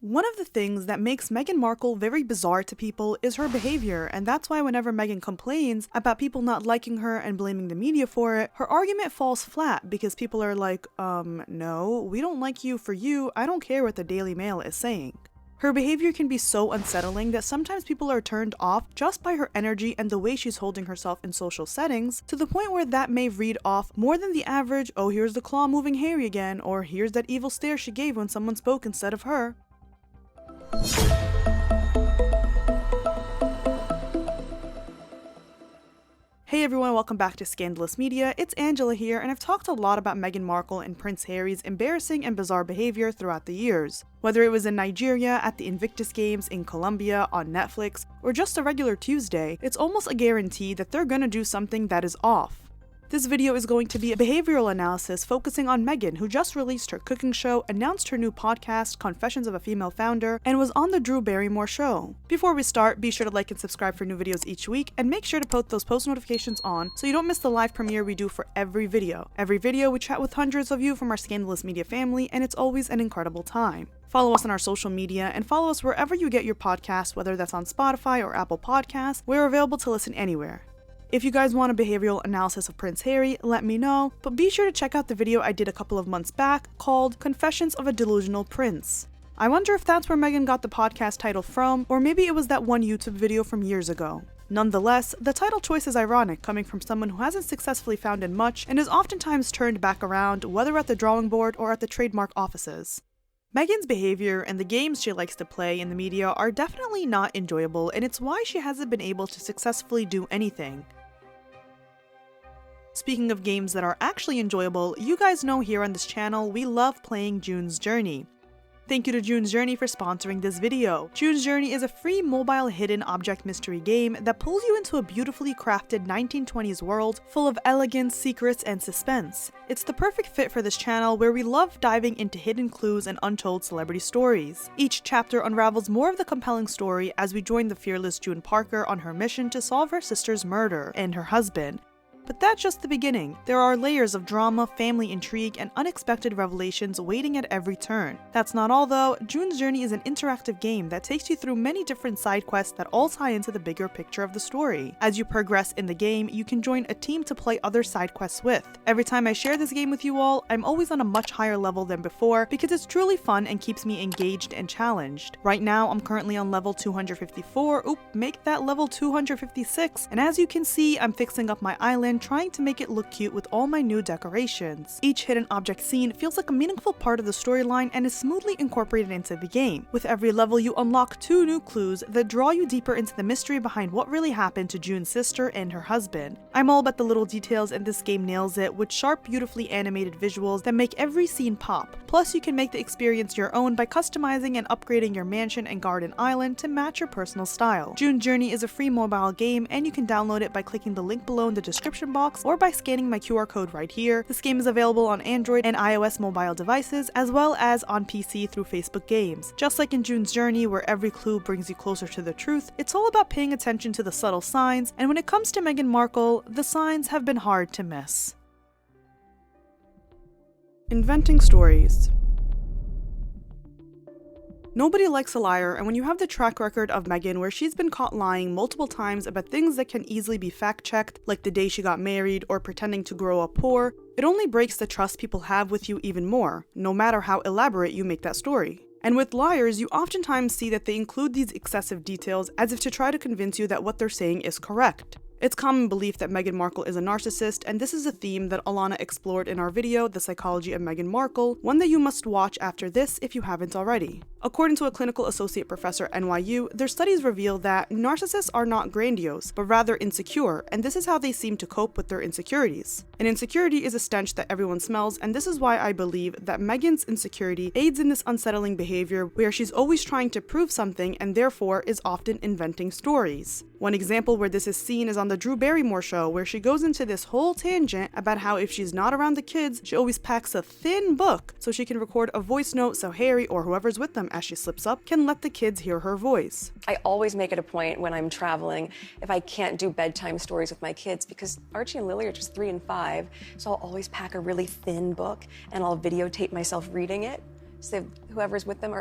One of the things that makes Meghan Markle very bizarre to people is her behavior, and that's why whenever Meghan complains about people not liking her and blaming the media for it, her argument falls flat because people are like, no, we don't like you for you, I don't care what the Daily Mail is saying. Her behavior can be so unsettling that sometimes people are turned off just by her energy and the way she's holding herself in social settings, to the point where that may read off more than the average, oh here's the claw moving Harry again, or here's that evil stare she gave when someone spoke instead of her. Hey everyone, welcome back to Scandalous Media. It's Angela here, and I've talked a lot about Meghan Markle and Prince Harry's embarrassing and bizarre behavior throughout the years. Whether it was in Nigeria, at the Invictus Games, in Colombia, on Netflix, or just a regular Tuesday, it's almost a guarantee that they're gonna do something that is off. This video is going to be a behavioral analysis focusing on Meghan, who just released her cooking show, announced her new podcast, Confessions of a Female Founder, and was on the Drew Barrymore show. Before we start, be sure to like and subscribe for new videos each week, and make sure to put those post notifications on so you don't miss the live premiere we do for every video. Every video, we chat with hundreds of you from our Scandalous Media family, and it's always an incredible time. Follow us on our social media, and follow us wherever you get your podcasts, whether that's on Spotify or Apple Podcasts. We're available to listen anywhere. If you guys want a behavioral analysis of Prince Harry, let me know, but be sure to check out the video I did a couple of months back called Confessions of a Delusional Prince. I wonder if that's where Meghan got the podcast title from, or maybe it was that one YouTube video from years ago. Nonetheless, the title choice is ironic, coming from someone who hasn't successfully founded much and is oftentimes turned back around, whether at the drawing board or at the trademark offices. Meghan's behavior and the games she likes to play in the media are definitely not enjoyable, and it's why she hasn't been able to successfully do anything. Speaking of games that are actually enjoyable, you guys know here on this channel we love playing June's Journey. Thank you to June's Journey for sponsoring this video. June's Journey is a free mobile hidden object mystery game that pulls you into a beautifully crafted 1920s world full of elegance, secrets, and suspense. It's the perfect fit for this channel where we love diving into hidden clues and untold celebrity stories. Each chapter unravels more of the compelling story as we join the fearless June Parker on her mission to solve her sister's murder and her husband. But that's just the beginning. There are layers of drama, family intrigue, and unexpected revelations waiting at every turn. That's not all though. June's Journey is an interactive game that takes you through many different side quests that all tie into the bigger picture of the story. As you progress in the game, you can join a team to play other side quests with. Every time I share this game with you all, I'm always on a much higher level than before because it's truly fun and keeps me engaged and challenged. Right now, I'm currently on level 254, make that level 256, and as you can see, I'm fixing up my island, trying to make it look cute with all my new decorations. Each hidden object scene feels like a meaningful part of the storyline and is smoothly incorporated into the game. With every level, you unlock 2 new clues that draw you deeper into the mystery behind what really happened to June's sister and her husband. I'm all about the little details, and this game nails it with sharp, beautifully animated visuals that make every scene pop. Plus, you can make the experience your own by customizing and upgrading your mansion and garden island to match your personal style. June's Journey is a free mobile game, and you can download it by clicking the link below in the description box or by scanning my QR code right here. This game is available on Android and iOS mobile devices, as well as on PC through Facebook Games. Just like in June's Journey, where every clue brings you closer to the truth, it's all about paying attention to the subtle signs, and when it comes to Meghan Markle, the signs have been hard to miss. Inventing stories. Nobody likes a liar, and when you have the track record of Meghan where she's been caught lying multiple times about things that can easily be fact-checked, like the day she got married or pretending to grow up poor, it only breaks the trust people have with you even more, no matter how elaborate you make that story. And with liars, you oftentimes see that they include these excessive details as if to try to convince you that what they're saying is correct. It's common belief that Meghan Markle is a narcissist, and this is a theme that Alana explored in our video, The Psychology of Meghan Markle, one that you must watch after this if you haven't already. According to a clinical associate professor at NYU, their studies reveal that narcissists are not grandiose, but rather insecure, and this is how they seem to cope with their insecurities. An insecurity is a stench that everyone smells, and this is why I believe that Meghan's insecurity aids in this unsettling behavior where she's always trying to prove something and therefore is often inventing stories. One example where this is seen is on the Drew Barrymore show, where she goes into this whole tangent about how if she's not around the kids, she always packs a thin book so she can record a voice note so Harry or whoever's with them as she slips up can let the kids hear her voice. I always make it a point when I'm traveling, if I can't do bedtime stories with my kids, because Archie and Lily are just 3 and 5, so I'll always pack a really thin book and I'll videotape myself reading it, so whoever's with them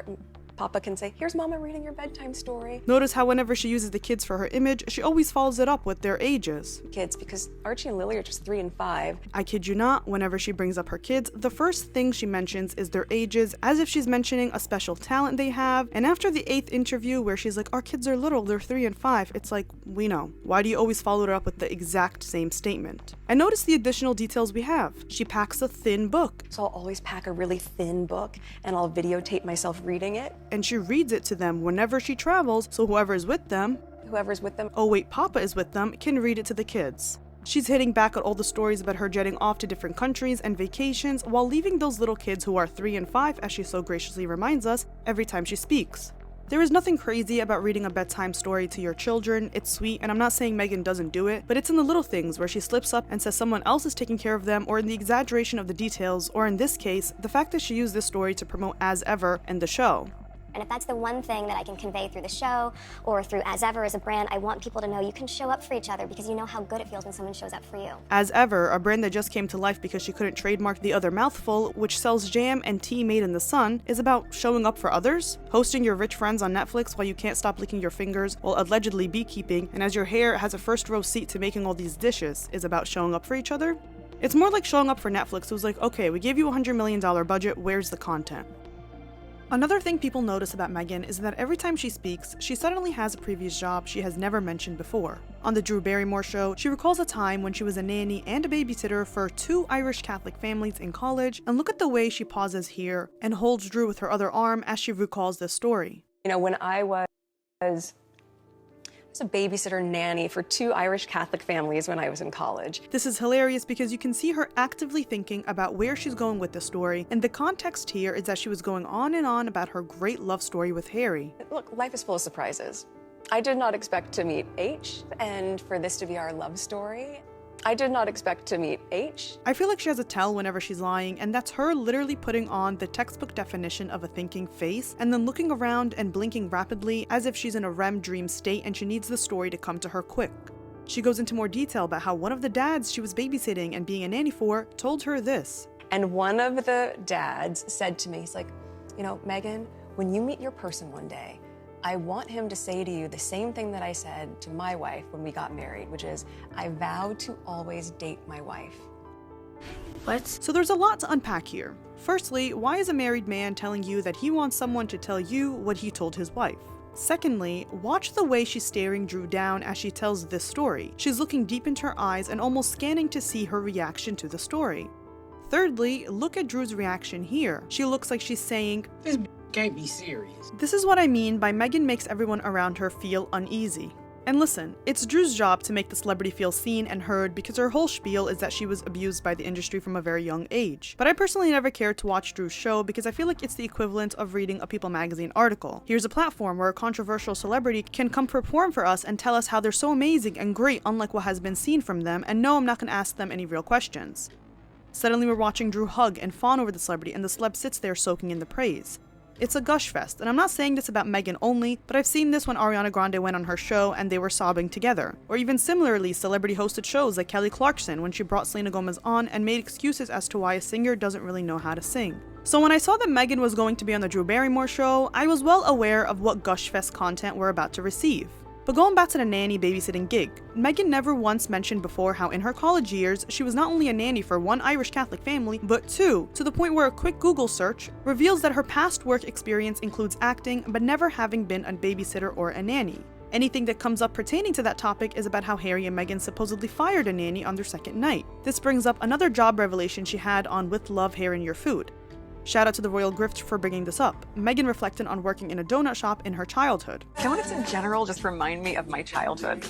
Papa can say, here's Mama reading your bedtime story. Notice how whenever she uses the kids for her image, she always follows it up with their ages. Kids, because Archie and Lily are just 3 and 5. I kid you not, whenever she brings up her kids, the first thing she mentions is their ages, as if she's mentioning a special talent they have. And after the 8th interview where she's like, our kids are little, they're 3 and 5, it's like, we know. Why do you always follow it up with the exact same statement? And notice the additional details we have. She packs a thin book. So I'll always pack a really thin book and I'll videotape myself reading it. And she reads it to them whenever she travels, so whoever's with them, oh wait, Papa is with them, can read it to the kids. She's hitting back at all the stories about her jetting off to different countries and vacations while leaving those little kids who are 3 and 5, as she so graciously reminds us, every time she speaks. There is nothing crazy about reading a bedtime story to your children. It's sweet, and I'm not saying Meghan doesn't do it, but it's in the little things where she slips up and says someone else is taking care of them, or in the exaggeration of the details, or in this case, the fact that she used this story to promote As Ever in the show. And if that's the one thing that I can convey through the show or through As Ever as a brand, I want people to know you can show up for each other because you know how good it feels when someone shows up for you. As Ever, a brand that just came to life because she couldn't trademark the other mouthful, which sells jam and tea made in the sun, is about showing up for others? Hosting your rich friends on Netflix while you can't stop licking your fingers while allegedly beekeeping, and as your hair has a first row seat to making all these dishes, is about showing up for each other? It's more like showing up for Netflix who's like, okay, we gave you a $100 million budget, where's the content? Another thing people notice about Meghan is that every time she speaks, she suddenly has a previous job she has never mentioned before. On the Drew Barrymore show, she recalls a time when she was a nanny and a babysitter for 2 Irish Catholic families in college, and look at the way she pauses here and holds Drew with her other arm as she recalls this story. You know, when I was a babysitter nanny for 2 Irish Catholic families when I was in college. This is hilarious because you can see her actively thinking about where she's going with the story, and the context here is that she was going on and on about her great love story with Harry. Look, life is full of surprises. I did not expect to meet H and for this to be our love story. I did not expect to meet H. I feel like she has a tell whenever she's lying, and that's her literally putting on the textbook definition of a thinking face, and then looking around and blinking rapidly as if she's in a REM dream state and she needs the story to come to her quick. She goes into more detail about how one of the dads she was babysitting and being a nanny for told her this. And one of the dads said to me, he's like, you know, Meghan, when you meet your person one day, I want him to say to you the same thing that I said to my wife when we got married, which is, I vow to always date my wife. What? So there's a lot to unpack here. Firstly, why is a married man telling you that he wants someone to tell you what he told his wife? Secondly, watch the way she's staring Drew down as she tells this story. She's looking deep into her eyes and almost scanning to see her reaction to the story. Thirdly, look at Drew's reaction here. She looks like she's saying, This can't be serious. This is what I mean by Meghan makes everyone around her feel uneasy. And listen, it's Drew's job to make the celebrity feel seen and heard because her whole spiel is that she was abused by the industry from a very young age. But I personally never cared to watch Drew's show because I feel like it's the equivalent of reading a People magazine article. Here's a platform where a controversial celebrity can come perform for us and tell us how they're so amazing and great unlike what has been seen from them, and no, I'm not going to ask them any real questions. Suddenly we're watching Drew hug and fawn over the celebrity and the celeb sits there soaking in the praise. It's a gush fest, and I'm not saying this about Meghan only, but I've seen this when Ariana Grande went on her show and they were sobbing together. Or even similarly, celebrity-hosted shows like Kelly Clarkson when she brought Selena Gomez on and made excuses as to why a singer doesn't really know how to sing. So when I saw that Meghan was going to be on the Drew Barrymore show, I was well aware of what gush fest content we're about to receive. But going back to the nanny babysitting gig, Meghan never once mentioned before how in her college years, she was not only a nanny for 1 Irish Catholic family, but 2, to the point where a quick Google search reveals that her past work experience includes acting, but never having been a babysitter or a nanny. Anything that comes up pertaining to that topic is about how Harry and Meghan supposedly fired a nanny on their second night. This brings up another job revelation she had on With Love, Hair and Your Food. Shout out to the Royal Grift for bringing this up. Meghan reflected on working in a donut shop in her childhood. Donuts in general just remind me of my childhood.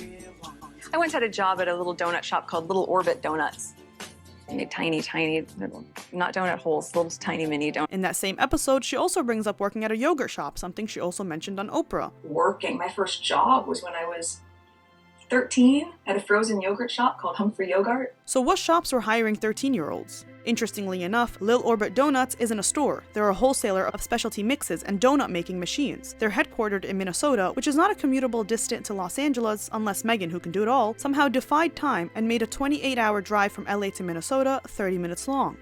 I once had a job at a little donut shop called Little Orbit Donuts. They made tiny, little, not donut holes, little tiny mini donuts. In that same episode, she also brings up working at a yogurt shop, something she also mentioned on Oprah. My first job was when I was 13 at a frozen yogurt shop called Humphrey Yogurt. So what shops were hiring 13-year-olds? Interestingly enough, Lil Orbit Donuts isn't a store. They're a wholesaler of specialty mixes and donut making machines. They're headquartered in Minnesota, which is not a commutable distance to Los Angeles unless Meghan, who can do it all, somehow defied time and made a 28-hour drive from LA to Minnesota 30 minutes long.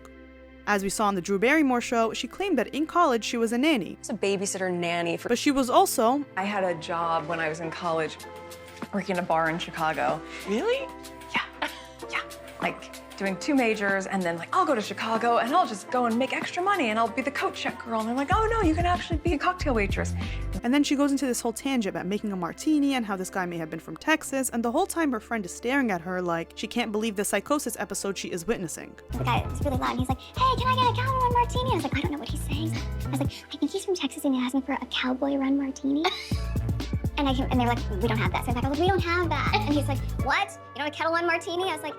As we saw on the Drew Barrymore show, she claimed that in college she was a nanny. I was a babysitter nanny for. But she was also... I had a job when I was in college working in a bar in Chicago. Really? Yeah. Like doing 2 majors and then like, I'll go to Chicago and I'll just go and make extra money and I'll be the coat check girl. And I'm like, oh no, you can actually be a cocktail waitress. And then she goes into this whole tangent about making a martini and how this guy may have been from Texas, and the whole time her friend is staring at her like she can't believe the psychosis episode she is witnessing. The guy was really loud and he's like, hey, can I get a cowboy run martini? I was like, I don't know what he's saying. I was like, I think he's from Texas and he asked me for a cowboy run martini. And they were like, we don't have that. So I was like, we don't have that. And he's like, what? You don't have a kettle one martini? I was like,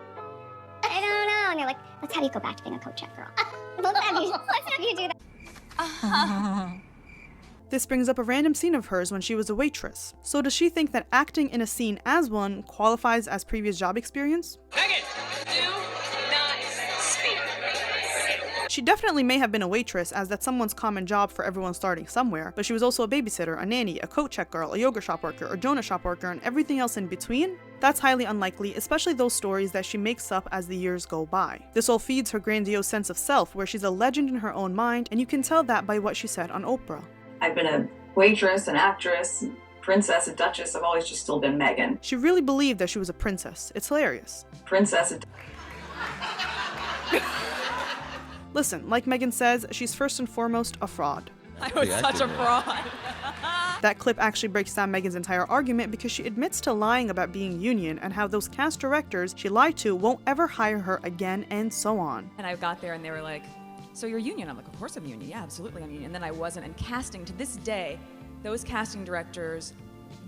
I don't know. And they're like, let's have you go back to being a coat check girl. let's have you do that. This brings up a random scene of hers when she was a waitress. So does she think that acting in a scene as one qualifies as previous job experience? Megan, do not speak. She definitely may have been a waitress, as that's someone's common job for everyone starting somewhere, but she was also a babysitter, a nanny, a coat check girl, a yogurt shop worker, a donut shop worker, and everything else in between? That's highly unlikely, especially those stories that she makes up as the years go by. This all feeds her grandiose sense of self, where she's a legend in her own mind, and you can tell that by what she said on Oprah. I've been a waitress, an actress, princess, a duchess. I've always just still been Meghan. She really believed that she was a princess. It's hilarious. Princess, Listen, like Meghan says, she's first and foremost a fraud. I was such a fraud. That clip actually breaks down Meghan's entire argument because she admits to lying about being union and how those cast directors she lied to won't ever hire her again, and so on. And I got there and they were like, so you're union? I'm like, of course I'm union. Yeah, absolutely I'm union. And then I wasn't. And casting, to this day, those casting directors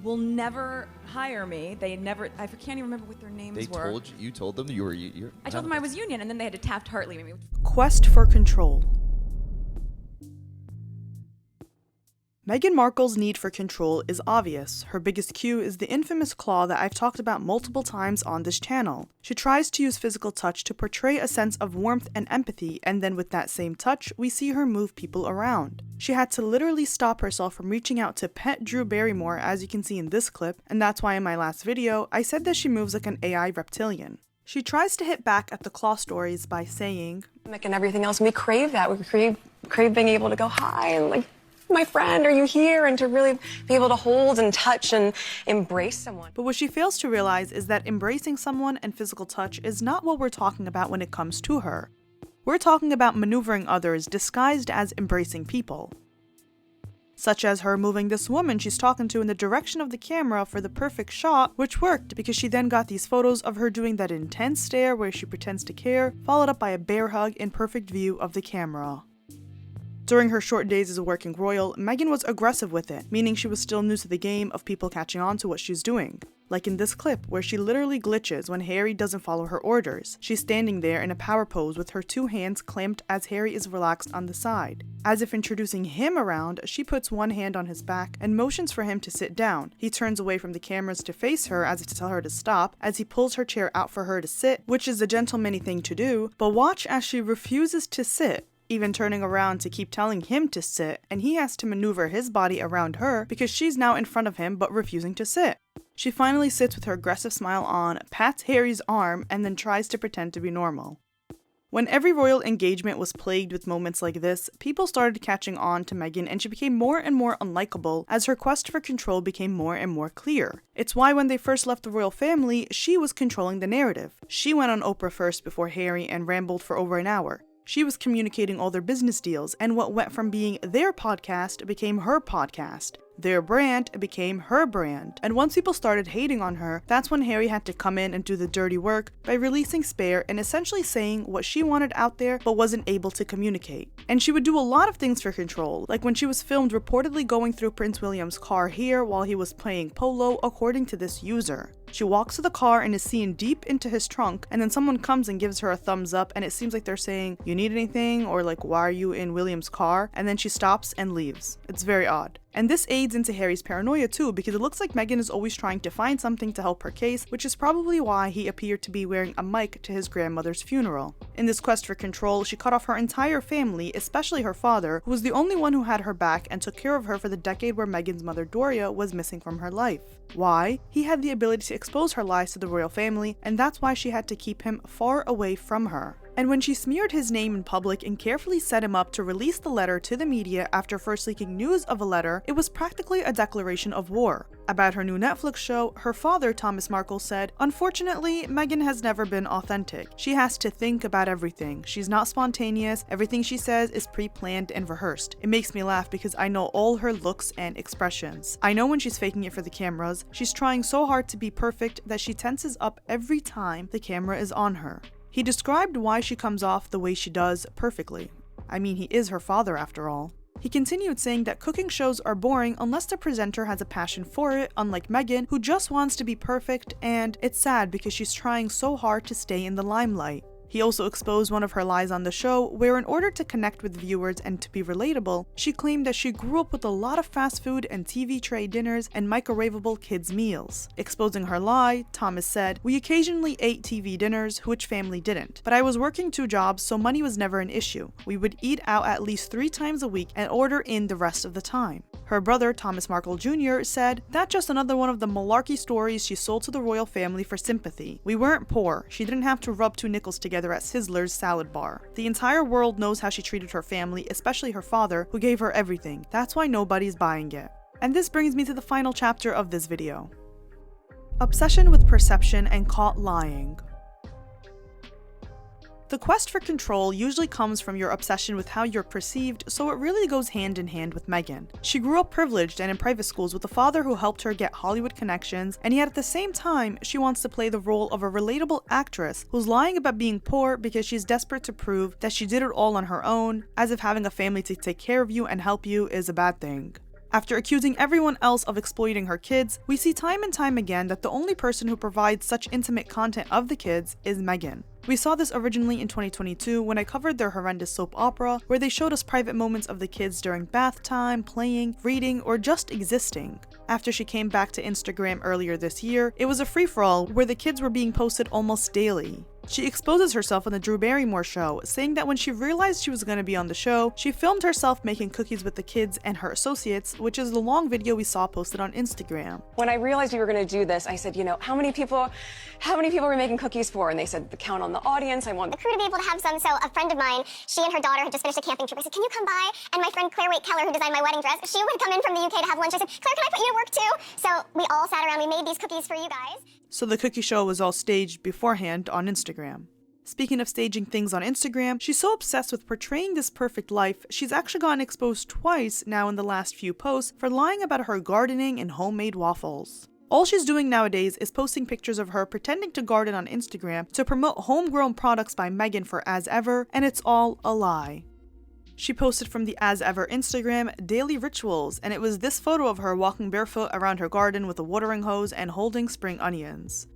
will never hire me. They never, I can't even remember what their names were. You told them you were union? I told them I was union, and then they had to Taft-Hartley me. Quest for control. Meghan Markle's need for control is obvious. Her biggest cue is the infamous claw that I've talked about multiple times on this channel. She tries to use physical touch to portray a sense of warmth and empathy, and then with that same touch, we see her move people around. She had to literally stop herself from reaching out to pet Drew Barrymore, as you can see in this clip, and that's why in my last video, I said that she moves like an AI reptilian. She tries to hit back at the claw stories by saying, And everything else, and we crave that. We crave being able to go, hi, and like, my friend, are you here? And to really be able to hold and touch and embrace someone. But what she fails to realize is that embracing someone and physical touch is not what we're talking about when it comes to her. We're talking about maneuvering others disguised as embracing people. Such as her moving this woman she's talking to in the direction of the camera for the perfect shot, which worked because she then got these photos of her doing that intense stare where she pretends to care, followed up by a bear hug in perfect view of the camera. During her short days as a working royal, Meghan was aggressive with it, meaning she was still new to the game of people catching on to what she's doing. Like in this clip, where she literally glitches when Harry doesn't follow her orders. She's standing there in a power pose with her 2 hands clamped as Harry is relaxed on the side. As if introducing him around, she puts one hand on his back and motions for him to sit down. He turns away from the cameras to face her as if to tell her to stop, as he pulls her chair out for her to sit, which is a gentlemanly thing to do, but watch as she refuses to sit, even turning around to keep telling him to sit, and he has to maneuver his body around her because she's now in front of him but refusing to sit. She finally sits with her aggressive smile on, pats Harry's arm, and then tries to pretend to be normal. When every royal engagement was plagued with moments like this, people started catching on to Meghan, and she became more and more unlikable as her quest for control became more and more clear. It's why when they first left the royal family, she was controlling the narrative. She went on Oprah first before Harry and rambled for over an hour. She was communicating all their business deals, and what went from being their podcast became her podcast. Their brand became her brand. And once people started hating on her, that's when Harry had to come in and do the dirty work by releasing Spare and essentially saying what she wanted out there but wasn't able to communicate. And she would do a lot of things for control, like when she was filmed reportedly going through Prince William's car here while he was playing polo, according to this user. She walks to the car and is seen deep into his trunk, and then someone comes and gives her a thumbs up, and it seems like they're saying, "You need anything?" or like, "Why are you in William's car?" And then she stops and leaves. It's very odd. And this aids into Harry's paranoia too, because it looks like Meghan is always trying to find something to help her case, which is probably why he appeared to be wearing a mic to his grandmother's funeral. In this quest for control, she cut off her entire family, especially her father, who was the only one who had her back and took care of her for the decade where Meghan's mother Doria was missing from her life. Why? He had the ability to expose her lies to the royal family, and that's why she had to keep him far away from her. And when she smeared his name in public and carefully set him up to release the letter to the media after first leaking news of a letter, it was practically a declaration of war. About her new Netflix show, her father, Thomas Markle, said, "Unfortunately, Meghan has never been authentic. She has to think about everything. She's not spontaneous. Everything she says is pre-planned and rehearsed. It makes me laugh because I know all her looks and expressions. I know when she's faking it for the cameras. She's trying so hard to be perfect that she tenses up every time the camera is on her." He described why she comes off the way she does perfectly. I mean, he is her father after all. He continued saying that cooking shows are boring unless the presenter has a passion for it, unlike Meghan, who just wants to be perfect, and it's sad because she's trying so hard to stay in the limelight. He also exposed one of her lies on the show, where in order to connect with viewers and to be relatable, she claimed that she grew up with a lot of fast food and TV tray dinners and microwavable kids' meals. Exposing her lie, Thomas said, "We occasionally ate TV dinners, which family didn't? But I was working 2 jobs, so money was never an issue. We would eat out at least 3 times a week and order in the rest of the time." Her brother, Thomas Markle Jr., said, "That's just another one of the malarkey stories she sold to the royal family for sympathy. We weren't poor. She didn't have to rub 2 nickels together at Sizzler's salad bar. The entire world knows how she treated her family, especially her father, who gave her everything. That's why nobody's buying it." And this brings me to the final chapter of this video. Obsession with perception and caught lying. The quest for control usually comes from your obsession with how you're perceived, so it really goes hand in hand with Meghan. She grew up privileged and in private schools with a father who helped her get Hollywood connections, and yet at the same time, she wants to play the role of a relatable actress who's lying about being poor because she's desperate to prove that she did it all on her own, as if having a family to take care of you and help you is a bad thing. After accusing everyone else of exploiting her kids, we see time and time again that the only person who provides such intimate content of the kids is Meghan. We saw this originally in 2022 when I covered their horrendous soap opera, where they showed us private moments of the kids during bath time, playing, reading, or just existing. After she came back to Instagram earlier this year, it was a free-for-all where the kids were being posted almost daily. She exposes herself on the Drew Barrymore show, saying that when she realized she was going to be on the show, she filmed herself making cookies with the kids and her associates, which is the long video we saw posted on Instagram. When I realized we were going to do this, I said, you know, how many people are we making cookies for? And they said, the count on the audience. I want The crew to be able to have some. So a friend of mine, she and her daughter had just finished a camping trip. I said, "Can you come by?" And my friend Claire Waite Keller, who designed my wedding dress, she would come in from the UK to have lunch. I said, "Claire, can I put you to work too?" So we all sat around. We made these cookies for you guys. So the cookie show was all staged beforehand on Instagram. Speaking of staging things on Instagram, she's so obsessed with portraying this perfect life, she's actually gotten exposed twice now in the last few posts for lying about her gardening and homemade waffles. All she's doing nowadays is posting pictures of her pretending to garden on Instagram to promote homegrown products by Meghan for As Ever, and it's all a lie. She posted from the As Ever Instagram daily rituals, and it was this photo of her walking barefoot around her garden with a watering hose and holding spring onions.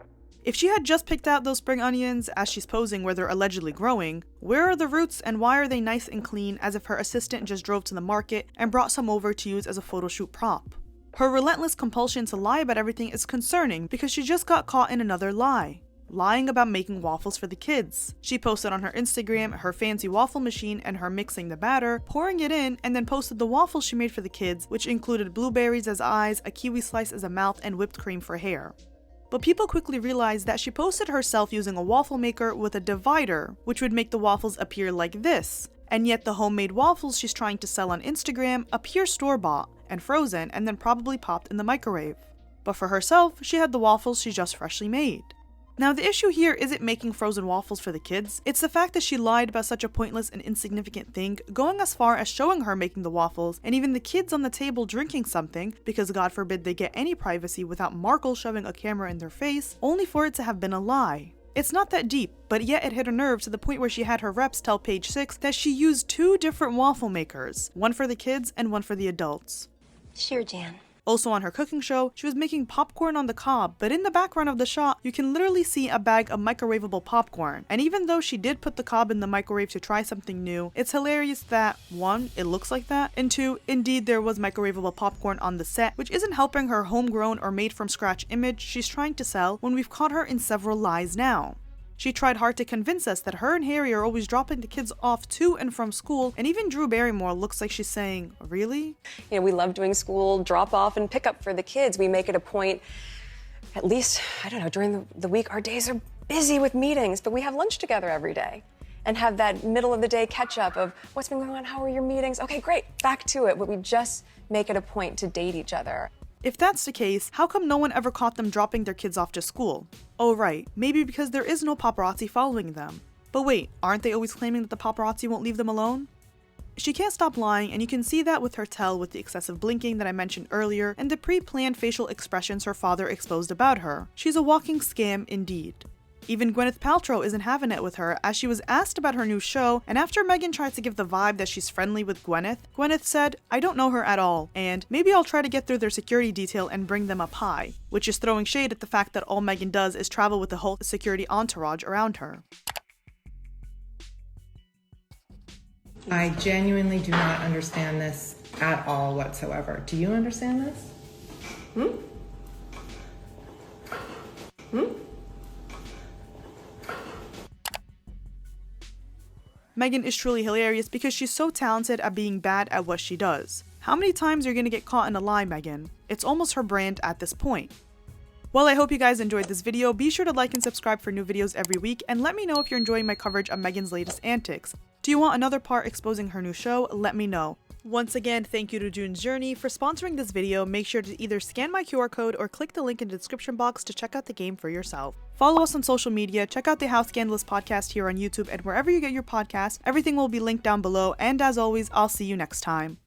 If she had just picked out those spring onions as she's posing where they're allegedly growing, where are the roots and why are they nice and clean as if her assistant just drove to the market and brought some over to use as a photo shoot prop? Her relentless compulsion to lie about everything is concerning because she just got caught in another lie. Lying about making waffles for the kids. She posted on her Instagram her fancy waffle machine and her mixing the batter, pouring it in, and then posted the waffles she made for the kids, which included blueberries as eyes, a kiwi slice as a mouth, and whipped cream for hair. But people quickly realized that she posted herself using a waffle maker with a divider, which would make the waffles appear like this. And yet the homemade waffles she's trying to sell on Instagram appear store-bought and frozen and then probably popped in the microwave. But for herself, she had the waffles she just freshly made. Now the issue here isn't making frozen waffles for the kids, it's the fact that she lied about such a pointless and insignificant thing, going as far as showing her making the waffles and even the kids on the table drinking something, because God forbid they get any privacy without Markle shoving a camera in their face, only for it to have been a lie. It's not that deep, but yet it hit her nerve to the point where she had her reps tell Page 6 that she used 2 different waffle makers, one for the kids and one for the adults. Sure, Jan. Also on her cooking show, she was making popcorn on the cob, but in the background of the shot, you can literally see a bag of microwavable popcorn. And even though she did put the cob in the microwave to try something new, it's hilarious that 1, it looks like that, and 2, indeed there was microwavable popcorn on the set, which isn't helping her homegrown or made from scratch image she's trying to sell when we've caught her in several lies now. She tried hard to convince us that her and Harry are always dropping the kids off to and from school, and even Drew Barrymore looks like she's saying, really? You know, we love doing school drop-off and pick-up for the kids. We make it a point, at least, I don't know, during the week, our days are busy with meetings, but we have lunch together every day. and have that middle of the day catch up of what's been going on, how are your meetings? Okay, great, back to it. But we just make it a point to date each other. If that's the case, how come no one ever caught them dropping their kids off to school? Oh right, maybe because there is no paparazzi following them. But wait, aren't they always claiming that the paparazzi won't leave them alone? She can't stop lying, and you can see that with her tell with the excessive blinking that I mentioned earlier and the pre-planned facial expressions her father exposed about her. She's a walking scam indeed. Even Gwyneth Paltrow isn't having it with her, as she was asked about her new show, and after Meghan tries to give the vibe that she's friendly with Gwyneth said, "I don't know her at all, and maybe I'll try to get through their security detail and bring them up high," which is throwing shade at the fact that all Meghan does is travel with the whole security entourage around her. I genuinely do not understand this at all whatsoever. Do you understand this? Meghan is truly hilarious because she's so talented at being bad at what she does. How many times are you gonna get caught in a lie, Meghan? It's almost her brand at this point. Well, I hope you guys enjoyed this video. Be sure to like and subscribe for new videos every week, and let me know if you're enjoying my coverage of Meghan's latest antics. Do you want another part exposing her new show? Let me know. Once again, thank you to June's Journey for sponsoring this video. Make sure to either scan my QR code or click the link in the description box to check out the game for yourself. Follow us on social media, check out the How Scandalous podcast here on YouTube and wherever you get your podcasts. Everything will be linked down below, and as always, I'll see you next time.